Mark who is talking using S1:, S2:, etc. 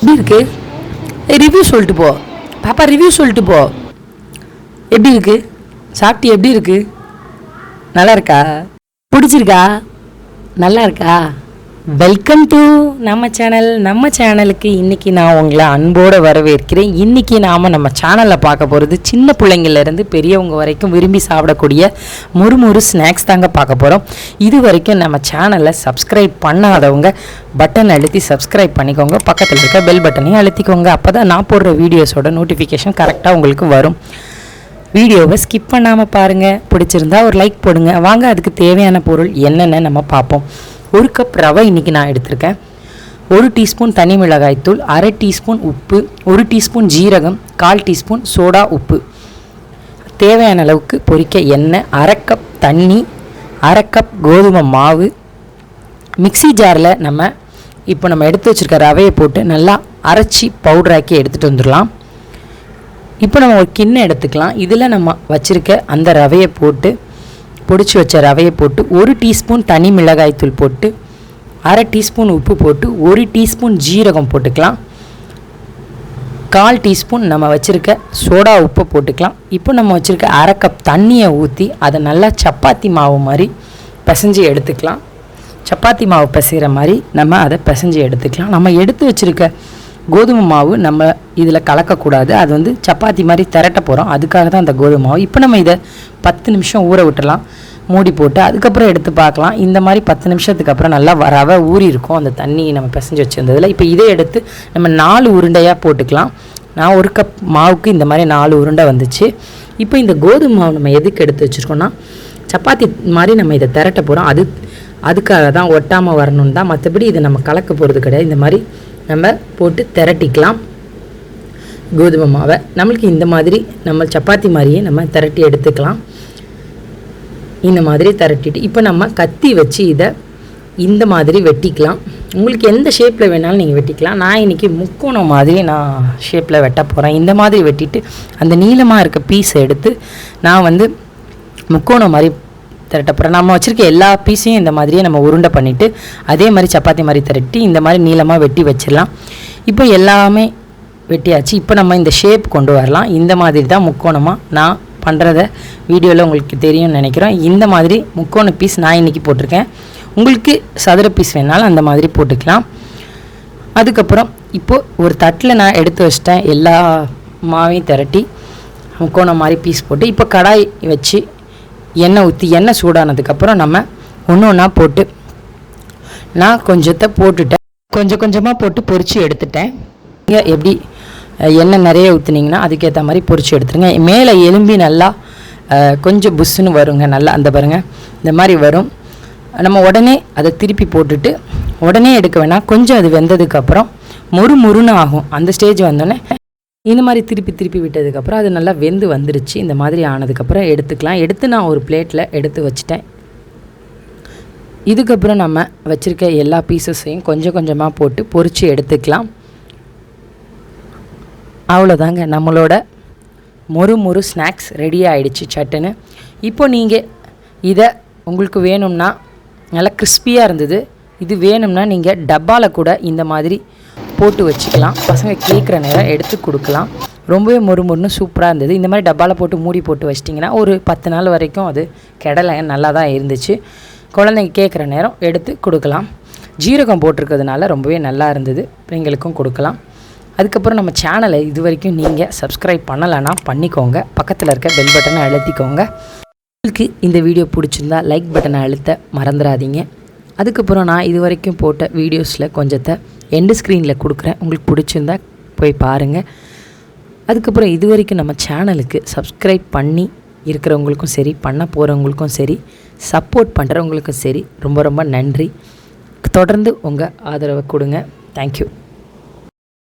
S1: எப்படி இருக்குது? ரிவ்யூ சொல்லிட்டு போ பாப்பா, ரிவ்யூ சொல்லிட்டு போ. எப்படி இருக்குது? சாப்பிட்டு எப்படி இருக்குது? நல்லா இருக்கா? பிடிச்சிருக்கா? நல்லா இருக்கா? வெல்கம் டு நம்ம சேனல். நம்ம சேனலுக்கு இன்றைக்கி நான் உங்களை அன்போடு வரவேற்கிறேன். இன்றைக்கி நம்ம சேனலில் பார்க்க போகிறது சின்ன பிள்ளைங்கள்லேருந்து பெரியவங்க வரைக்கும் விரும்பி சாப்பிடக்கூடிய முறுமுறு ஸ்நாக்ஸ் தாங்க பார்க்க போகிறோம். இது வரைக்கும் நம்ம சேனலை சப்ஸ்கிரைப் பண்ணாதவங்க பட்டன் அழுத்தி சப்ஸ்கிரைப் பண்ணிக்கோங்க. பக்கத்தில் இருக்க பெல் பட்டனையும் அழுத்திக்கோங்க. அப்போ தான் நான் போடுற வீடியோஸோட நோட்டிஃபிகேஷன் கரெக்டாக உங்களுக்கு வரும். வீடியோவை ஸ்கிப் பண்ணாமல் பாருங்கள். பிடிச்சிருந்தா ஒரு லைக் போடுங்க. வாங்க அதுக்கு தேவையான பொருள் என்னென்னு நம்ம பார்ப்போம். 1 கப் ரவை இன்றைக்கி நான் எடுத்திருக்கேன். 1 டீஸ்பூன் தனி மிளகாய்த்தூள், 1/2 டீஸ்பூன் உப்பு, 1 டீஸ்பூன் ஜீரகம், 1/4 டீஸ்பூன் சோடா உப்பு, தேவையான அளவுக்கு பொரிக்க எண்ணெய், 1/2 கப் தண்ணி, 1/2 கப் கோதுமை மாவு. மிக்ஸி ஜாரில் நம்ம எடுத்து வச்சுருக்க ரவையை போட்டு நல்லா அரைச்சி பவுடராக்கி எடுத்துகிட்டு வந்துடலாம். இப்போ நம்ம ஒரு கிண்ணம் எடுத்துக்கலாம். இதில் நம்ம வச்சுருக்க அந்த ரவையை போட்டு, பொடிச்சு வச்ச ரவையை போட்டு 1 டீஸ்பூன் தனி மிளகாய்த்தூள் போட்டு, 1/2 டீஸ்பூன் உப்பு போட்டு, 1 டீஸ்பூன் ஜீரகம் போட்டுக்கலாம். 1/4 டீஸ்பூன் நம்ம வச்சுருக்க சோடா உப்பை போட்டுக்கலாம். இப்போ நம்ம வச்சுருக்க 1/2 கப் தண்ணியை ஊற்றி அதை நல்லா சப்பாத்தி மாவு மாதிரி பிசைஞ்சு எடுத்துக்கலாம். சப்பாத்தி மாவு பிசைகிற மாதிரி நம்ம அதை பிசைஞ்சு எடுத்துக்கலாம். நம்ம எடுத்து வச்சுருக்க கோதுமை மாவு நம்ம இதில் கலக்கக்கூடாது. அது சப்பாத்தி மாதிரி திரட்ட போகிறோம். அதுக்காக தான் அந்த கோதுமை மாவு. இப்போ நம்ம இதை 10 நிமிஷம் ஊற விட்டுடலாம், மூடி போட்டு. அதுக்கப்புறம் எடுத்து பார்க்கலாம். இந்த மாதிரி 10 நிமிஷத்துக்கு அப்புறம் நல்லா ரவை ஊறி இருக்கும் அந்த தண்ணி நம்ம பிசைஞ்சு வச்சுருந்ததில். இப்போ இதை எடுத்து நம்ம 4 உருண்டையாக போட்டுக்கலாம். நான் 1 கப் மாவுக்கு இந்த மாதிரி 4 உருண்டை வந்துச்சு. இப்போ இந்த கோதுமை மாவு நம்ம எதுக்கு எடுத்து வச்சுருக்கோன்னா, சப்பாத்தி மாதிரி நம்ம இதை திரட்ட போகிறோம். அதுக்காக தான், ஒட்டாமல் வரணுன்னு தான். மற்றபடி இதை நம்ம கலக்க போகிறது கிடையாது. இந்த மாதிரி நம்ம போட்டு திரட்டிக்கலாம் கோதுமை மாவை. நம்மளுக்கு இந்த மாதிரி நம்ம சப்பாத்தி மாதிரியே நம்ம திரட்டி எடுத்துக்கலாம். இந்த மாதிரி திரட்டிட்டு இப்போ நம்ம கத்தி வச்சு இதை இந்த மாதிரி வெட்டிக்கலாம். உங்களுக்கு எந்த ஷேப்பில் வேணாலும் நீங்கள் வெட்டிக்கலாம். நான் இன்றைக்கி முக்கோணம் மாதிரி நான் ஷேப்பில் வெட்ட போகிறேன். இந்த மாதிரி வெட்டிட்டு அந்த நீளமாக இருக்க பீஸை எடுத்து நான் முக்கோணம் மாதிரி திரட்ட போகிறேன். நம்ம வச்சுருக்க எல்லா பீஸையும் இந்த மாதிரியே நம்ம உருண்டை பண்ணிவிட்டு அதே மாதிரி சப்பாத்தி மாதிரி திரட்டி இந்த மாதிரி நீளமாக வெட்டி வச்சிடலாம். இப்போ எல்லாமே வெட்டியாச்சு. இப்போ நம்ம இந்த ஷேப் கொண்டு வரலாம். இந்த மாதிரி தான் முக்கோணமாக நான் பண்ணுறத வீடியோவில் உங்களுக்கு தெரியும்னு நினைக்கிறேன். இந்த மாதிரி முக்கோண பீஸ் நான் இன்றைக்கி போட்டிருக்கேன். உங்களுக்கு சதுர பீஸ் வேணாலும் அந்த மாதிரி போட்டுக்கலாம். அதுக்கப்புறம் இப்போது ஒரு தட்டில் நான் எடுத்து வச்சிட்டேன். எல்லா மாவையும் திரட்டி முக்கோணம் மாதிரி பீஸ் போட்டு இப்போ கடாய் வச்சு எண்ணெய் ஊற்றி, எண்ணெய் சூடானதுக்கப்புறம் நம்ம ஒன்று ஒன்றா போட்டு, நான் கொஞ்சத்தை போட்டுட்டேன். கொஞ்சமாக போட்டு பொரித்து எடுத்துட்டேன். நீங்கள் எப்படி எண்ணெய் நிறைய ஊற்றுனீங்கன்னா அதுக்கேற்ற மாதிரி பொரித்து எடுத்துருங்க. மேலே எலும்பி நல்லா கொஞ்சம் புஷ்ஷுன்னு வருங்க. நல்லா அந்த பாருங்கள் இந்த மாதிரி வரும். நம்ம உடனே அதை திருப்பி போட்டுட்டு உடனே எடுக்க வேணாம். கொஞ்சம் அது வெந்ததுக்கப்புறம் முறுமுறுன்னு ஆகும். அந்த ஸ்டேஜ் வந்தோடனே இந்த மாதிரி திருப்பி விட்டதுக்கப்புறம் அது நல்லா வெந்து வந்துருச்சு. இந்த மாதிரி ஆனதுக்கப்புறம் எடுத்துக்கலாம். எடுத்து நான் ஒரு பிளேட்டில் எடுத்து வச்சுட்டேன். இதுக்கப்புறம் நம்ம வச்சுருக்க எல்லா பீசஸையும் கொஞ்சமாக போட்டு பொரித்து எடுத்துக்கலாம். அவ்வளோதாங்க, நம்மளோட முறுமுறு ஸ்நாக்ஸ் ரெடி ஆகிடுச்சு சட்டுன்னு. இப்போ நீங்கள் இதை உங்களுக்கு வேணும்னா, நல்லா கிறிஸ்பியாக இருந்தது. இது வேணும்னா நீங்கள் டப்பாவில் கூட இந்த மாதிரி போட்டு வச்சுக்கலாம். பசங்க கேட்குற நேரம் எடுத்து கொடுக்கலாம். ரொம்பவே முறுமுறுன்னு சூப்பராக இருந்தது. இந்த மாதிரி டப்பாவில் போட்டு மூடி போட்டு வச்சிட்டிங்கன்னா ஒரு 10 நாள் வரைக்கும் அது கெடலை, நல்லா தான் இருந்துச்சு. குழந்தைங்க கேட்குற நேரம் எடுத்து கொடுக்கலாம். ஜீரகம் போட்டிருக்கிறதுனால ரொம்பவே நல்லா இருந்தது. பிள்ளைங்களுக்கும் கொடுக்கலாம். அதுக்கப்புறம் நம்ம சேனலை இது வரைக்கும் நீங்கள் சப்ஸ்கிரைப் பண்ணலைன்னா பண்ணிக்கோங்க. பக்கத்தில் இருக்க பெல் பட்டனை அழுத்திக்கோங்க. உங்களுக்கு இந்த வீடியோ பிடிச்சிருந்தா லைக் பட்டனை அழுத்த மறந்துடாதீங்க. அதுக்கப்புறம் நான் இது வரைக்கும் போட்ட வீடியோஸில் கொஞ்சத்தை எண்டு ஸ்க்ரீனில் கொடுக்குறேன். உங்களுக்கு பிடிச்சிருந்தா போய் பாருங்கள். அதுக்கப்புறம் இது வரைக்கும் நம்ம சேனலுக்கு சப்ஸ்கிரைப் பண்ணி இருக்கிறவங்களுக்கும் சரி, பண்ண போகிறவங்களுக்கும் சரி, சப்போர்ட் பண்ணுறவங்களுக்கும் சரி, ரொம்ப நன்றி. தொடர்ந்து உங்கள் ஆதரவை கொடுங்க. தேங்க்யூ.